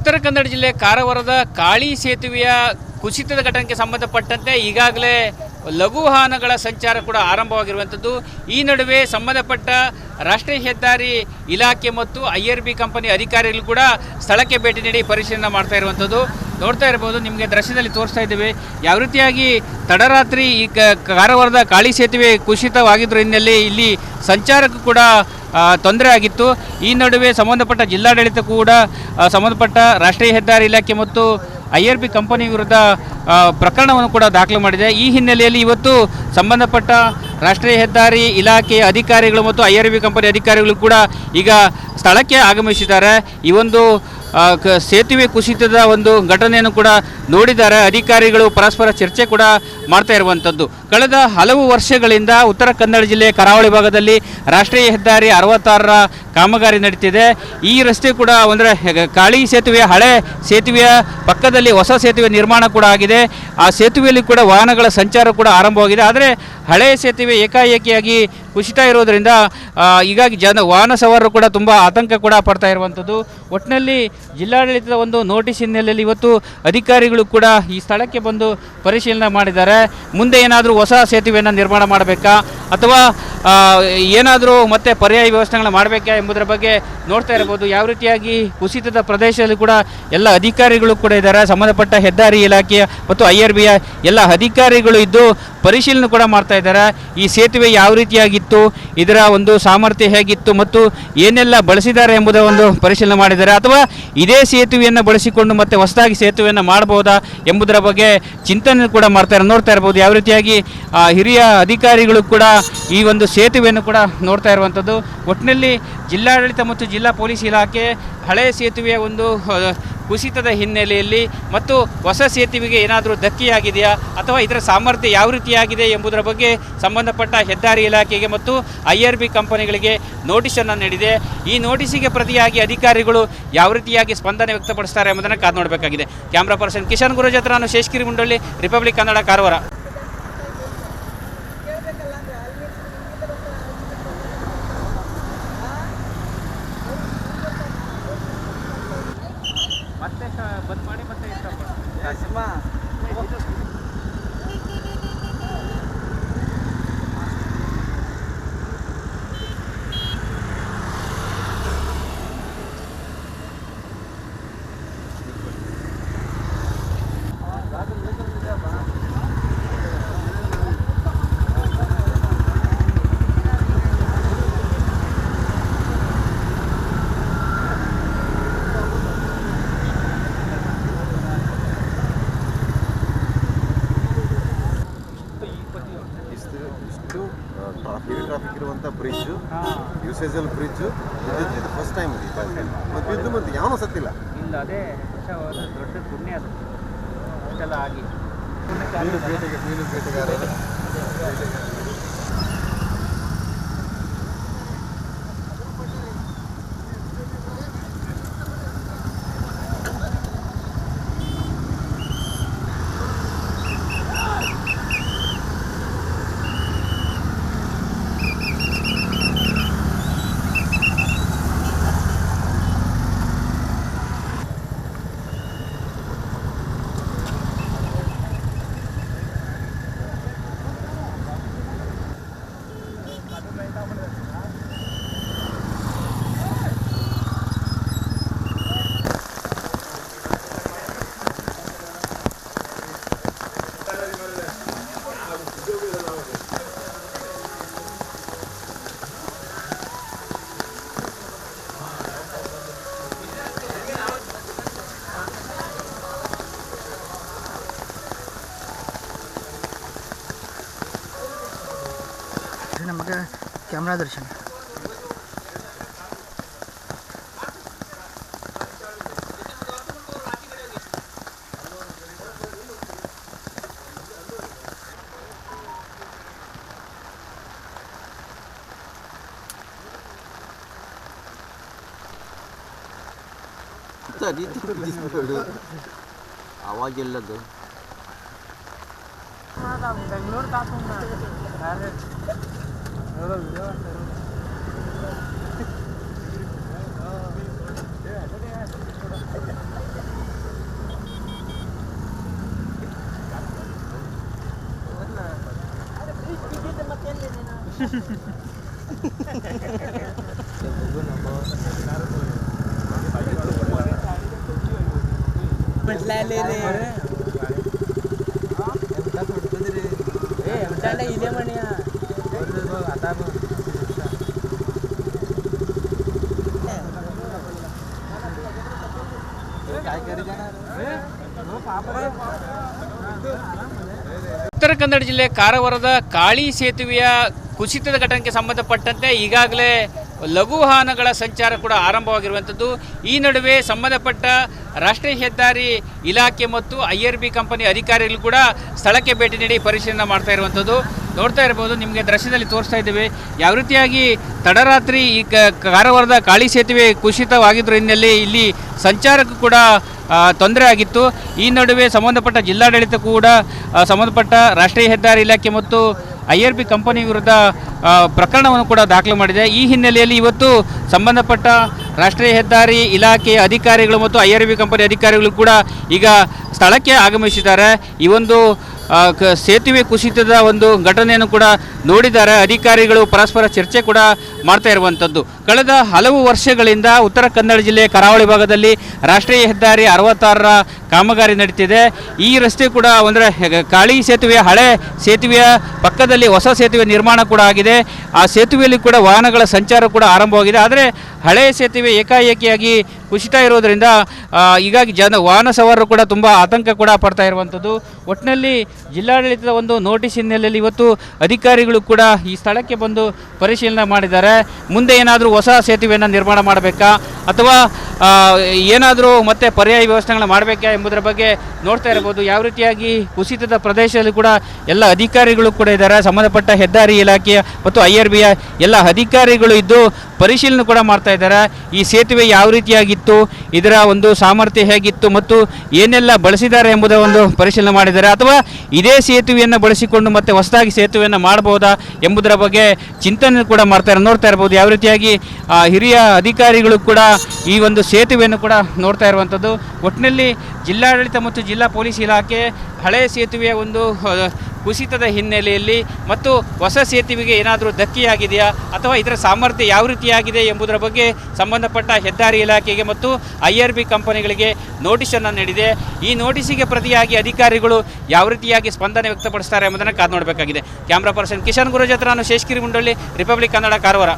ಉತ್ತರ ಕನ್ನಡ ಜಿಲ್ಲೆ ಕಾರವಾರದ ಕಾಳಿ ಸೇತುವೆಯ ಕುಸಿತದ ಘಟನೆಗೆ ಸಂಬಂಧಪಟ್ಟಂತೆ ಈಗಾಗಲೇ ಲಘು ವಾಹನಗಳ ಸಂಚಾರ ಕೂಡ ಆರಂಭವಾಗಿರುವಂಥದ್ದು. ಈ ನಡುವೆ ಸಂಬಂಧಪಟ್ಟ ರಾಷ್ಟ್ರೀಯ ಹೆದ್ದಾರಿ ಇಲಾಖೆ ಮತ್ತು IRB ಕಂಪನಿ ಅಧಿಕಾರಿಗಳು ಕೂಡ ಸ್ಥಳಕ್ಕೆ ಭೇಟಿ ನೀಡಿ ಪರಿಶೀಲನೆ ಮಾಡ್ತಾ ಇರುವಂಥದ್ದು. ನೋಡ್ತಾ ಇರ್ಬೋದು, ನಿಮಗೆ ದೃಶ್ಯದಲ್ಲಿ ತೋರಿಸ್ತಾ ಇದ್ದೇವೆ ಯಾವ ರೀತಿಯಾಗಿ ತಡರಾತ್ರಿ ಈ ಕಾರವಾರದ ಕಾಳಿ ಸೇತುವೆ ಕುಸಿತವಾಗಿದ್ದ ಹಿನ್ನೆಲೆ ಇಲ್ಲಿ ಸಂಚಾರಕ್ಕೂ ಕೂಡ ತೊಂದರೆ ಆಗಿತ್ತು. ಈ ನಡುವೆ ಸಂಬಂಧಪಟ್ಟ ಜಿಲ್ಲಾಡಳಿತ ಕೂಡ ಸಂಬಂಧಪಟ್ಟ ರಾಷ್ಟ್ರೀಯ ಹೆದ್ದಾರಿ ಇಲಾಖೆ ಮತ್ತು IRB ಕಂಪನಿ ವಿರುದ್ಧ ಪ್ರಕರಣವನ್ನು ಕೂಡ ದಾಖಲು ಮಾಡಿದೆ. ಈ ಹಿನ್ನೆಲೆಯಲ್ಲಿ ಇವತ್ತು ಸಂಬಂಧಪಟ್ಟ ರಾಷ್ಟ್ರೀಯ ಹೆದ್ದಾರಿ ಇಲಾಖೆಯ ಅಧಿಕಾರಿಗಳು ಮತ್ತು IRB ಕಂಪನಿ ಅಧಿಕಾರಿಗಳು ಕೂಡ ಈಗ ಸ್ಥಳಕ್ಕೆ ಆಗಮಿಸಿದ್ದಾರೆ. ಈ ಒಂದು ಸೇತುವೆ ಕುಸಿತದ ಒಂದು ಘಟನೆಯನ್ನು ಕೂಡ ನೋಡಿದ್ದಾರೆ. ಅಧಿಕಾರಿಗಳು ಪರಸ್ಪರ ಚರ್ಚೆ ಕೂಡ ಮಾಡ್ತಾ ಇರುವಂಥದ್ದು. ಕಳೆದ ಹಲವು ವರ್ಷಗಳಿಂದ ಉತ್ತರ ಕನ್ನಡ ಜಿಲ್ಲೆಯ ಕರಾವಳಿ ಭಾಗದಲ್ಲಿ ರಾಷ್ಟ್ರೀಯ ಹೆದ್ದಾರಿ 66ರ ಕಾಮಗಾರಿ ನಡೀತಿದೆ. ಈ ರಸ್ತೆ ಕೂಡ ಅಂದರೆ ಕಾಳಿ ಸೇತುವೆ ಹಳೆ ಸೇತುವೆಯ ಪಕ್ಕದಲ್ಲಿ ಹೊಸ ಸೇತುವೆ ನಿರ್ಮಾಣ ಕೂಡ ಆಗಿದೆ. ಆ ಸೇತುವೆಯಲ್ಲಿ ಕೂಡ ವಾಹನಗಳ ಸಂಚಾರ ಕೂಡ ಆರಂಭವಾಗಿದೆ. ಆದರೆ ಹಳೆಯ ಸೇತುವೆ ಏಕಾಏಕಿಯಾಗಿ ಕುಸಿತ ಇರೋದರಿಂದ ಹೀಗಾಗಿ ವಾಹನ ಸವಾರರು ಕೂಡ ತುಂಬ ಆತಂಕ ಕೂಡ ಪಡ್ತಾ ಇರುವಂಥದ್ದು. ಒಟ್ಟಿನಲ್ಲಿ ಜಿಲ್ಲಾಡಳಿತದ ಒಂದು ನೋಟಿಸ್ ಹಿನ್ನೆಲೆಯಲ್ಲಿ ಇವತ್ತು ಅಧಿಕಾರಿಗಳು ಕೂಡ ಈ ಸ್ಥಳಕ್ಕೆ ಬಂದು ಪರಿಶೀಲನೆ ಮಾಡಿದ್ದಾರೆ. ಮುಂದೆ ಏನಾದರೂ ಹೊಸ ಸೇತುವೆಯನ್ನು ನಿರ್ಮಾಣ ಮಾಡಬೇಕಾ ಅಥವಾ ಏನಾದರೂ ಮತ್ತೆ ಪರ್ಯಾಯ ವ್ಯವಸ್ಥೆಗಳನ್ನ ಮಾಡಬೇಕಾ ಎಂಬುದರ ಬಗ್ಗೆ ನೋಡ್ತಾ ಇರ್ಬೋದು. ಯಾವ ರೀತಿಯಾಗಿ ಕುಸಿತದ ಪ್ರದೇಶದಲ್ಲಿ ಕೂಡ ಎಲ್ಲ ಅಧಿಕಾರಿಗಳು ಕೂಡ ಇದ್ದಾರೆ. ಸಂಬಂಧಪಟ್ಟ ಹೆದ್ದಾರಿ ಇಲಾಖೆಯ ಮತ್ತು IRBಯ ಎಲ್ಲ ಅಧಿಕಾರಿಗಳು ಇದ್ದು ಪರಿಶೀಲನೆ ಕೂಡ ಮಾಡ್ತಾ ಇದ್ದಾರೆ. ಈ ಸೇತುವೆ ಯಾವ ರೀತಿಯಾಗಿತ್ತು, ಇದರ ಒಂದು ಸಾಮರ್ಥ್ಯ ಹೇಗಿತ್ತು ಮತ್ತು ಏನೆಲ್ಲ ಬಳಸಿದ್ದಾರೆ ಎಂಬುದರ ಒಂದು ಪರಿಶೀಲನೆ ಮಾಡಿದ್ದಾರೆ. ಅಥವಾ ಇದೇ ಸೇತುವೆಯನ್ನು ಬಳಸಿಕೊಂಡು ಮತ್ತೆ ಹೊಸದಾಗಿ ಸೇತುವೆಯನ್ನು ಮಾಡಬಹುದಾ ಎಂಬುದರ ಬಗ್ಗೆ ಚಿಂತನೆ ಕೂಡ ಮಾಡ್ತಾರೆ. ನೋಡ್ತಾ ಇರ್ಬೋದು ಯಾವ ರೀತಿಯಾಗಿ ಹಿರಿಯ ಅಧಿಕಾರಿಗಳು ಕೂಡ ಈ ಒಂದು ಸೇತುವೆಯನ್ನು ಕೂಡ ನೋಡ್ತಾ ಇರುವಂಥದ್ದು. ಒಟ್ಟಿನಲ್ಲಿ ಜಿಲ್ಲಾಡಳಿತ ಮತ್ತು ಜಿಲ್ಲಾ ಪೊಲೀಸ್ ಇಲಾಖೆ ಹಳೆಯ ಸೇತುವೆಯ ಒಂದು ಕುಸಿತದ ಹಿನ್ನೆಲೆಯಲ್ಲಿ ಮತ್ತು ಹೊಸ ಸೇತುವೆಗೆ ಏನಾದರೂ ಧಕ್ಕೆಯಾಗಿದೆಯಾ ಅಥವಾ ಇದರ ಸಾಮರ್ಥ್ಯ ಯಾವ ರೀತಿಯಾಗಿದೆ ಎಂಬುದರ ಬಗ್ಗೆ ಸಂಬಂಧಪಟ್ಟ ಹೆದ್ದಾರಿ ಇಲಾಖೆಗೆ ಮತ್ತು IRB ಕಂಪನಿಗಳಿಗೆ ನೋಟಿಸನ್ನು ನೀಡಿದೆ. ಈ ನೋಟಿಸಿಗೆ ಪ್ರತಿಯಾಗಿ ಅಧಿಕಾರಿಗಳು ಯಾವ ರೀತಿಯಾಗಿ ಸ್ಪಂದನೆ ವ್ಯಕ್ತಪಡಿಸ್ತಾರೆ ಎಂಬುದನ್ನು ಕಾದು ನೋಡಬೇಕಾಗಿದೆ. ಕ್ಯಾಮ್ರಾ ಪರ್ಸನ್ ಕಿಶನ್ ಗುರು ಜೊತೆ ನಾನು ಶೇಷಗಿರಿ ಮುಂಡಳ್ಳಿ, ರಿಪಬ್ಲಿಕ್ ಕನ್ನಡ, ಕಾರವಾರ. ಮತ್ತೆ ಬಂದ್ ಮಾಡಿ ಮತ್ತೆ ಟ್ರಾಫಿಕ್ ಇರುವಂಥ ಬ್ರಿಡ್ಜ್, ಯೂಸೇಜಲ್ ಬ್ರಿಡ್ಜ್, ಇದು ಫಸ್ಟ್ ಟೈಮ್ ಬಿದ್ದು ಮತ್ತೆ ಯಾವನೂ ಸತ್ತಿಲ್ಲ. ಇಲ್ಲ, ಅದೇ ದೊಡ್ಡ ಪುಣ್ಯ ಅದು ಅಷ್ಟೆಲ್ಲ ಆಗಿ. ಮೀನು ಬೇಟೆಗಾರರು ನಮಗೆ ಕ್ಯಾಮ್ರಾ ದರ್ಶನ. ಅವಾಗೆಲ್ಲದು ಬೆಂಗಳೂರು ಕಾಸು ಉತ್ತರ ಕನ್ನಡ ಜಿಲ್ಲೆ ಕಾರವಾರದ ಕಾಳಿ ಸೇತುವೆಯ ಕುಸಿತದ ಘಟನೆಗೆ ಸಂಬಂಧಪಟ್ಟಂತೆ ಈಗಾಗಲೇ ಲಘು ವಾಹನಗಳ ಸಂಚಾರ ಕೂಡ ಆರಂಭವಾಗಿರುವಂಥದ್ದು. ಈ ನಡುವೆ ಸಂಬಂಧಪಟ್ಟ ರಾಷ್ಟ್ರೀಯ ಹೆದ್ದಾರಿ ಇಲಾಖೆ ಮತ್ತು IRB ಕಂಪನಿ ಅಧಿಕಾರಿಗಳು ಕೂಡ ಸ್ಥಳಕ್ಕೆ ಭೇಟಿ ನೀಡಿ ಪರಿಶೀಲನೆ ಮಾಡ್ತಾ ಇರುವಂಥದ್ದು ನೋಡ್ತಾ ಇರ್ಬೋದು. ನಿಮಗೆ ದೃಶ್ಯದಲ್ಲಿ ತೋರಿಸ್ತಾ ಇದ್ದೇವೆ ಯಾವ ರೀತಿಯಾಗಿ ತಡರಾತ್ರಿ ಈ ಕಾರವಾರದ ಕಾಳಿ ಸೇತುವೆ ಕುಸಿತವಾಗಿದ್ದ ಹಿನ್ನೆಲೆ ಇಲ್ಲಿ ಸಂಚಾರಕ್ಕೂ ಕೂಡ ತೊಂದರೆ ಆಗಿತ್ತು. ಈ ನಡುವೆ ಸಂಬಂಧಪಟ್ಟ ಜಿಲ್ಲಾಡಳಿತ ಕೂಡ ಸಂಬಂಧಪಟ್ಟ ರಾಷ್ಟ್ರೀಯ ಹೆದ್ದಾರಿ ಇಲಾಖೆ ಮತ್ತು IRB ಕಂಪನಿ ವಿರುದ್ಧ ಪ್ರಕರಣವನ್ನು ಕೂಡ ದಾಖಲು ಮಾಡಿದೆ. ಈ ಹಿನ್ನೆಲೆಯಲ್ಲಿ ಇವತ್ತು ಸಂಬಂಧಪಟ್ಟ ರಾಷ್ಟ್ರೀಯ ಹೆದ್ದಾರಿ ಇಲಾಖೆಯ ಅಧಿಕಾರಿಗಳು ಮತ್ತು IRB ಕಂಪನಿ ಅಧಿಕಾರಿಗಳು ಕೂಡ ಈಗ ಸ್ಥಳಕ್ಕೆ ಆಗಮಿಸಿದ್ದಾರೆ. ಈ ಒಂದು ಸೇತುವೆ ಕುಸಿತದ ಒಂದು ಘಟನೆಯನ್ನು ಕೂಡ ನೋಡಿದ್ದಾರೆ. ಅಧಿಕಾರಿಗಳು ಪರಸ್ಪರ ಚರ್ಚೆ ಕೂಡ ಮಾಡ್ತಾ ಇರುವಂಥದ್ದು. ಕಳೆದ ಹಲವು ವರ್ಷಗಳಿಂದ ಉತ್ತರ ಕನ್ನಡ ಜಿಲ್ಲೆಯ ಕರಾವಳಿ ಭಾಗದಲ್ಲಿ ರಾಷ್ಟ್ರೀಯ ಹೆದ್ದಾರಿ 66ರ ಕಾಮಗಾರಿ ನಡೀತಿದೆ. ಈ ರಸ್ತೆ ಕೂಡ ಅಂದರೆ ಕಾಳಿ ಸೇತುವೆಯ ಹಳೆ ಸೇತುವೆಯ ಪಕ್ಕದಲ್ಲಿ ಹೊಸ ಸೇತುವೆ ನಿರ್ಮಾಣ ಕೂಡ ಆಗಿದೆ. ಆ ಸೇತುವೆಯಲ್ಲಿ ಕೂಡ ವಾಹನಗಳ ಸಂಚಾರ ಕೂಡ ಆರಂಭವಾಗಿದೆ. ಆದರೆ ಹಳೆಯ ಸೇತುವೆ ಏಕಾಏಕಿಯಾಗಿ ಕುಸಿತ ಇರೋದರಿಂದ ಹೀಗಾಗಿ ವಾಹನ ಸವಾರರು ಕೂಡ ತುಂಬ ಆತಂಕ ಕೂಡ ಪಡ್ತಾ ಇರುವಂಥದ್ದು. ಒಟ್ಟಿನಲ್ಲಿ ಜಿಲ್ಲಾಡಳಿತದ ಒಂದು ನೋಟಿಸ್ ಹಿನ್ನೆಲೆಯಲ್ಲಿ ಇವತ್ತು ಅಧಿಕಾರಿಗಳು ಕೂಡ ಈ ಸ್ಥಳಕ್ಕೆ ಬಂದು ಪರಿಶೀಲನೆ ಮಾಡಿದ್ದಾರೆ. ಮುಂದೆ ಏನಾದರೂ ಹೊಸ ಸೇತುವೆಯನ್ನು ನಿರ್ಮಾಣ ಮಾಡಬೇಕಾ ಅಥವಾ ಏನಾದರೂ ಮತ್ತೆ ಪರ್ಯಾಯ ವ್ಯವಸ್ಥೆಗಳನ್ನ ಮಾಡಬೇಕಾ ಎಂಬುದರ ಬಗ್ಗೆ ನೋಡ್ತಾ ಇರ್ಬೋದು. ಯಾವ ರೀತಿಯಾಗಿ ಕುಸಿತದ ಪ್ರದೇಶದಲ್ಲಿ ಕೂಡ ಎಲ್ಲ ಅಧಿಕಾರಿಗಳು ಕೂಡ ಇದ್ದಾರೆ. ಸಂಬಂಧಪಟ್ಟ ಹೆದ್ದಾರಿ ಇಲಾಖೆಯ ಮತ್ತು IRBಯ ಎಲ್ಲ ಅಧಿಕಾರಿಗಳು ಇದ್ದು ಪರಿಶೀಲನೆ ಕೂಡ ಮಾಡ್ತಾ ಇದ್ದಾರೆ. ಈ ಸೇತುವೆ ಯಾವ ರೀತಿಯಾಗಿತ್ತು, ಇದರ ಒಂದು ಸಾಮರ್ಥ್ಯ ಹೇಗಿತ್ತು ಮತ್ತು ಏನೆಲ್ಲ ಬಳಸಿದ್ದಾರೆ ಎಂಬುದರ ಒಂದು ಪರಿಶೀಲನೆ ಮಾಡಿದ್ದಾರೆ. ಅಥವಾ ಇದೇ ಸೇತುವೆಯನ್ನು ಬಳಸಿಕೊಂಡು ಮತ್ತೆ ಹೊಸದಾಗಿ ಸೇತುವೆಯನ್ನು ಮಾಡಬಹುದಾ ಎಂಬುದರ ಬಗ್ಗೆ ಚಿಂತನೆ ಕೂಡ ಮಾಡ್ತಾರೆ. ನೋಡ್ತಾ ಇರ್ಬೋದು ಯಾವ ರೀತಿಯಾಗಿ ಹಿರಿಯ ಅಧಿಕಾರಿಗಳು ಕೂಡ ಈ ಒಂದು ಸೇತುವೆಯನ್ನು ಕೂಡ ನೋಡ್ತಾ ಇರುವಂಥದ್ದು. ಒಟ್ಟಿನಲ್ಲಿ ಜಿಲ್ಲಾಡಳಿತ ಮತ್ತು ಜಿಲ್ಲಾ ಪೊಲೀಸ್ ಇಲಾಖೆ ಹಳೆಯ ಸೇತುವೆಯ ಒಂದು ಕುಸಿತದ ಹಿನ್ನೆಲೆಯಲ್ಲಿ ಮತ್ತು ಹೊಸ ಸೇತುವೆಗೆ ಏನಾದರೂ ಧಕ್ಕೆಯಾಗಿದೆಯಾ ಅಥವಾ ಇದರ ಸಾಮರ್ಥ್ಯ ಯಾವ ರೀತಿಯಾಗಿದೆ ಎಂಬುದರ ಬಗ್ಗೆ ಸಂಬಂಧಪಟ್ಟ ಹೆದ್ದಾರಿ ಇಲಾಖೆಗೆ ಮತ್ತು IRB ಕಂಪನಿಗಳಿಗೆ ನೋಟಿಸನ್ನು ನೀಡಿದೆ. ಈ ನೋಟಿಸಿಗೆ ಪ್ರತಿಯಾಗಿ ಅಧಿಕಾರಿಗಳು ಯಾವ ರೀತಿಯಾಗಿ ಸ್ಪಂದನೆ ವ್ಯಕ್ತಪಡಿಸ್ತಾರೆ ಎಂಬುದನ್ನು ಕಾದು ನೋಡಬೇಕಾಗಿದೆ. ಕ್ಯಾಮ್ರಾ ಪರ್ಸನ್ ಕಿಶನ್ ಗುರು ಜೊತೆ ನಾನು ಶೇಷಗಿರಿ ಮುಂಡಳ್ಳಿ, ರಿಪಬ್ಲಿಕ್ ಕನ್ನಡ, ಕಾರವಾರ.